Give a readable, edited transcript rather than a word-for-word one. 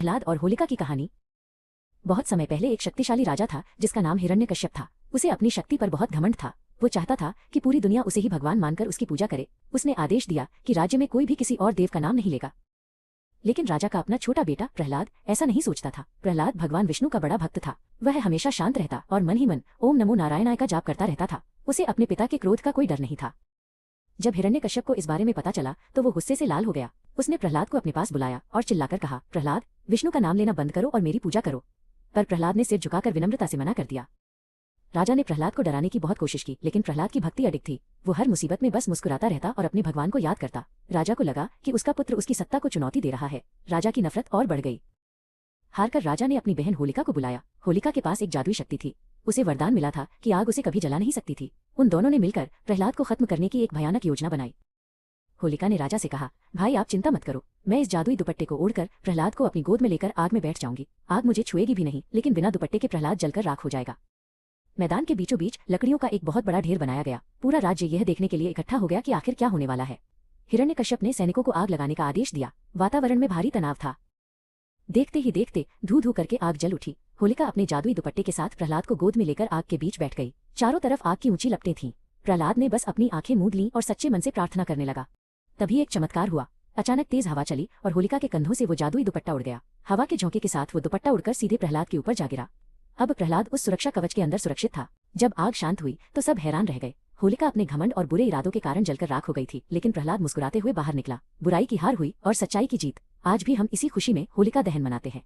प्रहलाद और होलिका की कहानी। बहुत समय पहले एक शक्तिशाली राजा था जिसका नाम हिरण्यकश्यप था। उसे अपनी शक्ति पर बहुत घमंड था। वो चाहता था कि पूरी दुनिया उसे ही भगवान मानकर उसकी पूजा करे। उसने आदेश दिया कि राज्य में कोई भी किसी और देव का नाम नहीं लेगा। लेकिन राजा का अपना छोटा बेटा प्रहलाद ऐसा नहीं सोचता था। प्रहलाद भगवान विष्णु का बड़ा भक्त था। वह हमेशा शांत रहता और मन ही मन ओम नमो नारायणाय का जाप करता रहता था। उसे अपने पिता के क्रोध का कोई डर नहीं था। जब हिरण्यकश्यप को इस बारे में पता चला तो वो गुस्से से लाल हो गया। उसने प्रहलाद को अपने पास बुलाया और चिल्लाकर कहा, प्रहलाद, विष्णु का नाम लेना बंद करो और मेरी पूजा करो। पर प्रहलाद ने सिर झुकाकर विनम्रता से मना कर दिया। राजा ने प्रहलाद को डराने की बहुत कोशिश की, लेकिन प्रहलाद की भक्ति अडिग थी। वो हर मुसीबत में बस मुस्कुराता रहता और अपने भगवान को याद करता। राजा को लगा कि उसका पुत्र उसकी सत्ता को चुनौती दे रहा है। राजा की नफरत और बढ़ गई। हारकर राजा ने अपनी बहन होलिका को बुलाया। होलिका के पास एक जादुई शक्ति थी। उसे वरदान मिला था कि आग उसे कभी जला नहीं सकती थी। उन दोनों ने मिलकर प्रहलाद को खत्म करने की एक भयानक योजना बनाई। होलिका ने राजा से कहा, भाई आप चिंता मत करो, मैं इस जादुई दुपट्टे को ओढ़कर प्रहलाद को अपनी गोद में लेकर आग में बैठ जाऊंगी। आग मुझे छुएगी भी नहीं, लेकिन बिना दुपट्टे के प्रहलाद जलकर राख हो जाएगा। मैदान के बीचों बीच लकड़ियों का एक बहुत बड़ा ढेर बनाया गया। पूरा राज्य यह देखने के लिए इकट्ठा हो गया कि आखिर क्या होने वाला है। हिरण्यकश्यप ने सैनिकों को आग लगाने का आदेश दिया। वातावरण में भारी तनाव था। देखते ही देखते धू धू करके आग जल उठी। होलिका अपने जादुई दुपट्टे के साथ प्रहलाद को गोद में लेकर आग के बीच बैठ गई। चारों तरफ आग की ऊंची लपटें थीं। प्रहलाद ने बस अपनी आंखें मूंद लीं और सच्चे मन से प्रार्थना करने लगा। तभी एक चमत्कार हुआ। अचानक तेज हवा चली और होलिका के कंधों से वो जादुई दुपट्टा उड़ गया। हवा के झोंके के साथ वो दुपट्टा उड़कर सीधे प्रहलाद के ऊपर जा गिरा। अब प्रहलाद उस सुरक्षा कवच के अंदर सुरक्षित था। जब आग शांत हुई तो सब हैरान रह गए। होलिका अपने घमंड और बुरे इरादों के कारण जलकर राख हो गई थी, लेकिन प्रहलाद मुस्कुराते हुए बाहर निकला। बुराई की हार हुई और सच्चाई की जीत। आज भी हम इसी खुशी में होलिका दहन मनाते हैं।